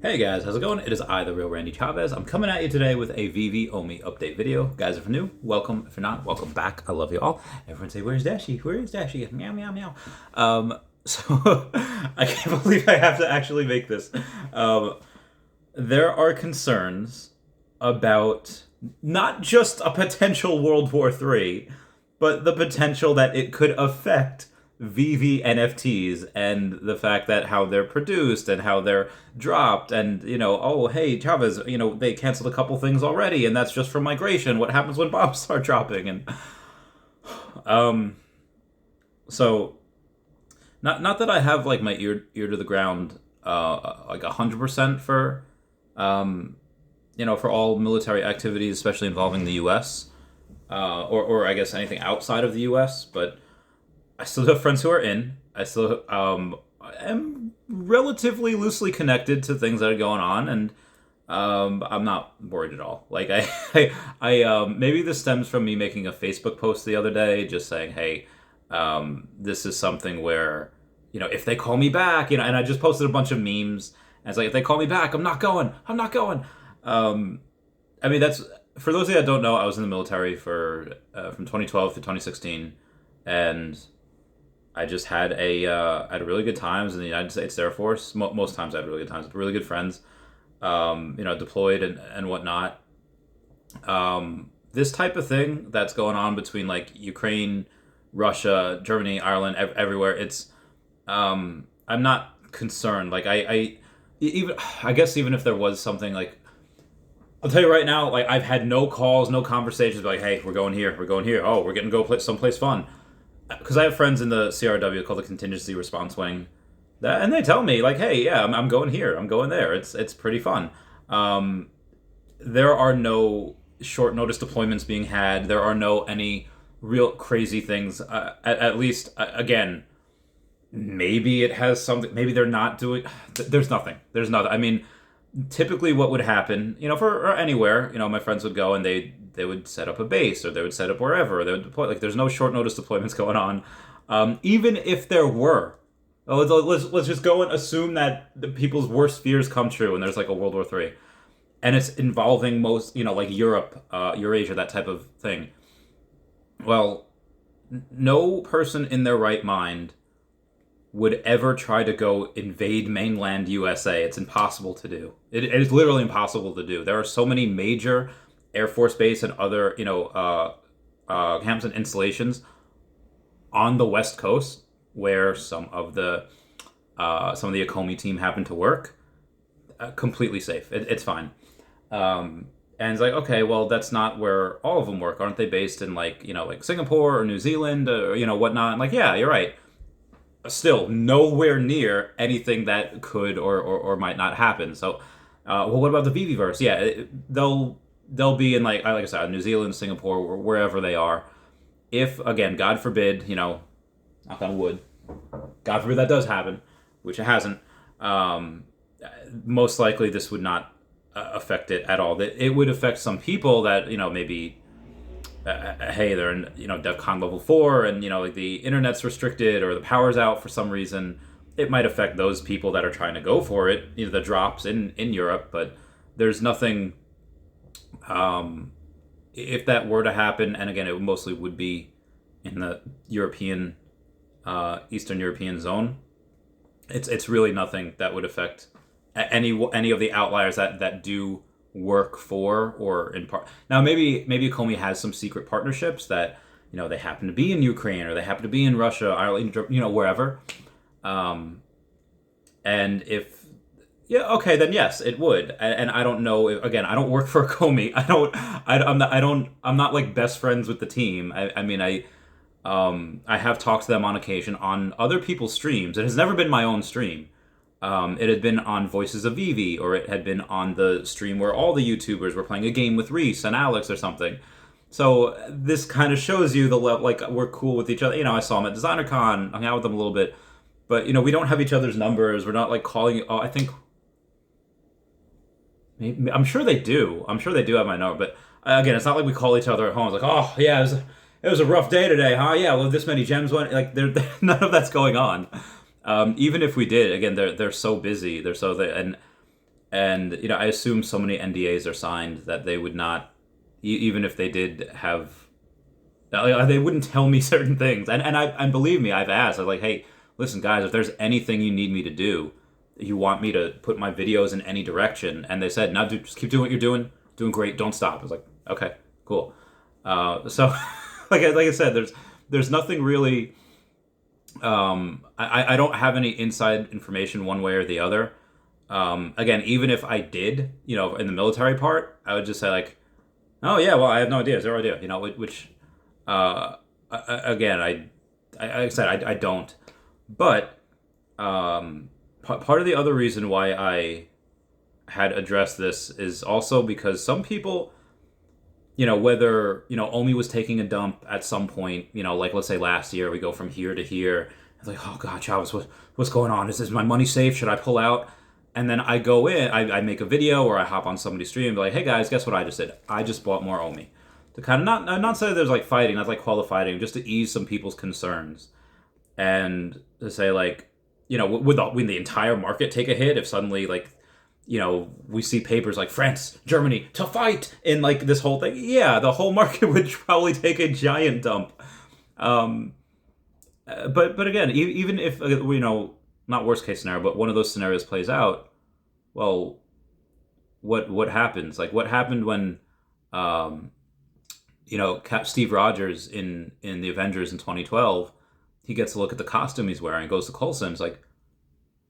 Hey guys, how's it going? It is I, the real Randy Chavez. I'm coming at you today with a Veve Omi update video. Guys, if you're new, welcome. If you're not, welcome back. I love you all. Everyone say, "Where's Dashi? Where is Dashi?" Meow, meow, meow. So I can't believe I have to actually make this. There are concerns about not just a potential World War III, but the potential that it could affect Veve NFTs and the fact that how they're produced and how they're dropped and oh hey Chavez, they canceled a couple things already and that's just for migration. What happens when bombs start dropping? And um so not that I have like my ear to the ground like 100% for for all military activities, especially involving the US, or I guess anything outside of the US, but I still have friends who are in. I still am relatively loosely connected to things that are going on, and I'm not worried at all. Like maybe this stems from me making a Facebook post the other day, just saying, hey, this is something where if they call me back, and I just posted a bunch of memes, and it's like if they call me back, I'm not going. I'm not going. I mean, that's for those of you that don't know, I was in the military for from 2012 to 2016, and I just had had really good times in the United States Air Force. Most times I had really good times with really good friends, deployed and whatnot. This type of thing that's going on between like Ukraine, Russia, Germany, Ireland, everywhere. I'm not concerned. Like I guess even if there was something like, I'll tell you right now, like I've had no calls, no conversations like, hey, we're going here, we're going here. Oh, we're getting to go someplace fun. Because I have friends in the CRW called the Contingency Response Wing, and they tell me like, "Hey, yeah, I'm going here, I'm going there. It's pretty fun." There are no short notice deployments being had. There are no any real crazy things. At least, again, maybe it has something. Maybe they're not doing. There's nothing. There's nothing. I mean, typically, what would happen, for or anywhere, my friends would go and they would set up a base or they would set up wherever, or they would deploy. Like there's no short notice deployments going on. Even if there were, let's just go and assume that the people's worst fears come true and there's like a World War III, and it's involving most like Europe, Eurasia, that type of thing. Well, no person in their right mind would ever try to go invade mainland USA. It's impossible to do. It is literally impossible to do. There are so many major Air Force Base and other, camps and installations on the West Coast where some of the Akomi team happen to work. Completely safe. It's fine. And it's like, okay, well, that's not where all of them work. Aren't they based in like Singapore or New Zealand or whatnot? I'm like, yeah, you're right. Still nowhere near anything that could or might not happen. So, well, what about the Veveverse? Yeah, they'll be in like I said, New Zealand, Singapore, wherever they are. If again, God forbid, knock on wood, God forbid that does happen, which it hasn't. Most likely, this would not affect it at all. It would affect some people that maybe. Hey, they're in DEFCON level 4, and like the internet's restricted or the power's out for some reason. It might affect those people that are trying to go for it. The drops in Europe, but there's nothing. If that were to happen, and again, it mostly would be in the European, Eastern European zone. It's really nothing that would affect any of the outliers that do work for or in part. Now maybe Comey has some secret partnerships that they happen to be in Ukraine or they happen to be in Russia, Ireland, wherever. And if okay, then yes, it would. And I don't know. Again, I don't work for Comey. I'm not like best friends with the team. I mean, I have talked to them on occasion on other people's streams. It has never been my own stream. It had been on Voices of Veve, or it had been on the stream where all the YouTubers were playing a game with Reese and Alex or something. So this kind of shows you the level, like we're cool with each other. I saw them at DesignerCon, hung out with them a little bit, but we don't have each other's numbers. We're not like calling. Oh, I think maybe, I'm sure they do. I'm sure they do have my number, but again, it's not like we call each other at home. It's like, oh yeah, it was a rough day today, huh? Yeah, well, this many gems went. Like, none of that's going on. Even if we did, again, they're so busy. And And I assume so many NDAs are signed that they would not, even if they did have, they wouldn't tell me certain things. And believe me, I've asked. I'm like, hey, listen, guys, if there's anything you need me to do, you want me to put my videos in any direction, and they said, no, dude, just keep doing what you're doing great, don't stop. I was like, okay, cool. So, like I said, there's nothing really. I don't have any inside information one way or the other. Again, even if I did, in the military part, I would just say like, oh yeah, well, I have no idea, zero idea. Which again, like I said, I don't. But part of the other reason why I had addressed this is also because some people, whether, Omi was taking a dump at some point, like let's say last year, we go from here to here. It's like, oh God, Chavez, what's going on? Is this my money safe? Should I pull out? And then I go in, I make a video or I hop on somebody's stream and be like, hey guys, guess what I just did? I just bought more Omi. To kind of not say there's like fighting, not like qualifying, just to ease some people's concerns. And to say like, would the entire market take a hit if suddenly like, we see papers like France, Germany to fight in like this whole thing? Yeah, the whole market would probably take a giant dump. But again, even if not worst case scenario, but one of those scenarios plays out, well, what happens? Like what happened when, Steve Rogers in the Avengers in 2012, he gets a look at the costume he's wearing, goes to Coulson, is like,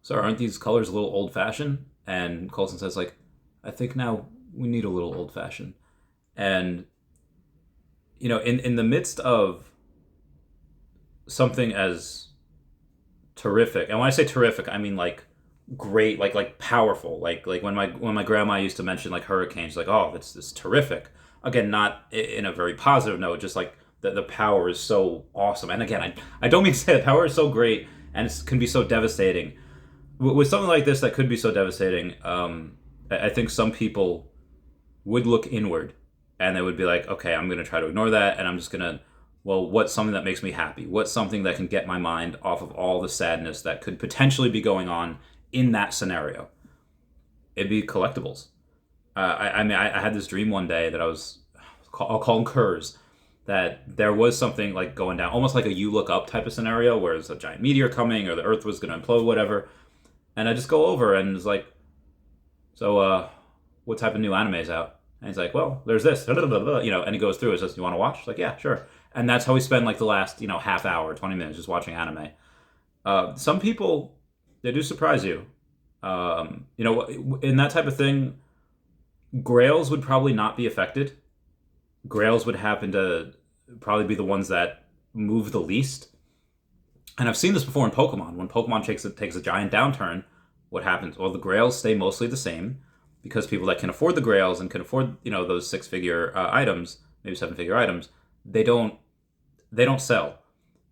sir, aren't these colors a little old fashioned? And Coulson says like, I think now we need a little old fashioned. And in the midst of something as terrific, and when I say terrific, I mean like great, like powerful, like when my grandma used to mention like hurricanes, like, oh, it's terrific. Again, not in a very positive note, just like the power is so awesome. And again, I don't mean to say the power is so great and it can be so devastating. With something like this that could be so devastating, I think some people would look inward and they would be like, okay, I'm going to try to ignore that, and I'm just going to, well, what's something that makes me happy? What's something that can get my mind off of all the sadness that could potentially be going on in that scenario? It'd be collectibles. I mean, I had this dream one day that I'll call them curves, that there was something like going down, almost like a You Look Up type of scenario, where there's a giant meteor coming or the Earth was going to implode, whatever. And I just go over and it's like, so what type of new anime is out? And he's like, well, there's this, and he goes through it. Says, you want to watch? Like, yeah, sure. And that's how we spend like the last, half hour, 20 minutes just watching anime. Some people, they do surprise you. In that type of thing, Grails would probably not be affected. Grails would happen to probably be the ones that move the least. And I've seen this before in Pokemon. When Pokemon takes a giant downturn, what happens? Well, the Grails stay mostly the same because people that can afford the Grails and can afford those 6-figure items, maybe 7-figure items, they don't sell.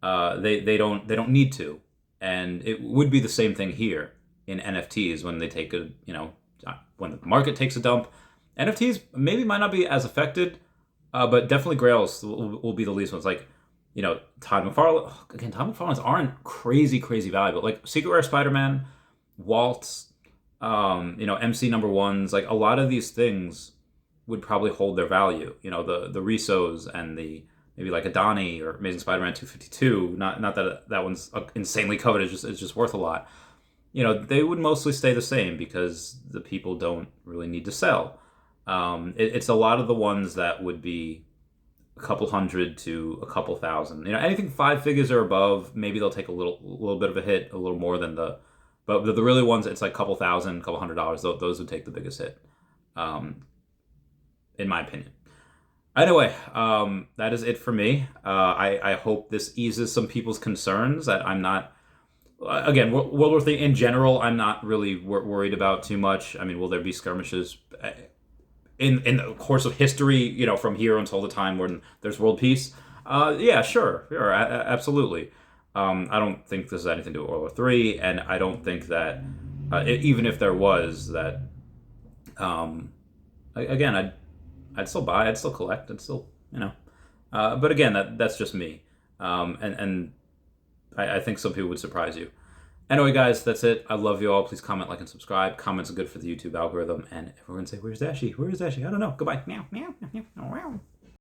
They don't need to. And it would be the same thing here in NFTs when they take when the market takes a dump. NFTs maybe might not be as affected, but definitely Grails will be the least ones. Like, Todd McFarlane's aren't crazy valuable. Like Secret Rare Spider-Man, Waltz, MC number ones, like a lot of these things would probably hold their value. The Risos and the maybe like Adani or Amazing Spider-Man 252. Not that one's insanely coveted. It's just worth a lot. They would mostly stay the same because the people don't really need to sell. It's a lot of the ones that would be a couple hundred to a couple thousand. Anything 5 figures or above, maybe they'll take a little bit of a hit, a little more than but the really ones, it's like a couple thousand, couple $100. Those would take the biggest hit, in my opinion. Anyway, that is it for me. I hope this eases some people's concerns that I'm not. Again, World War III in general, I'm not really worried about too much. I mean, will there be skirmishes in the course of history, from here until the time when there's world peace? Yeah, sure, absolutely. I don't think this has anything to do with World War III, and I don't think that even if there was that, again, I'd still buy, I'd still collect, I'd still, but again, that's just me, and I think some people would surprise you. Anyway, guys, that's it. I love you all. Please comment, like, and subscribe. Comments are good for the YouTube algorithm. And everyone say, where's Ashy? Where's Ashy? I don't know. Goodbye. Meow, meow, meow, meow, meow.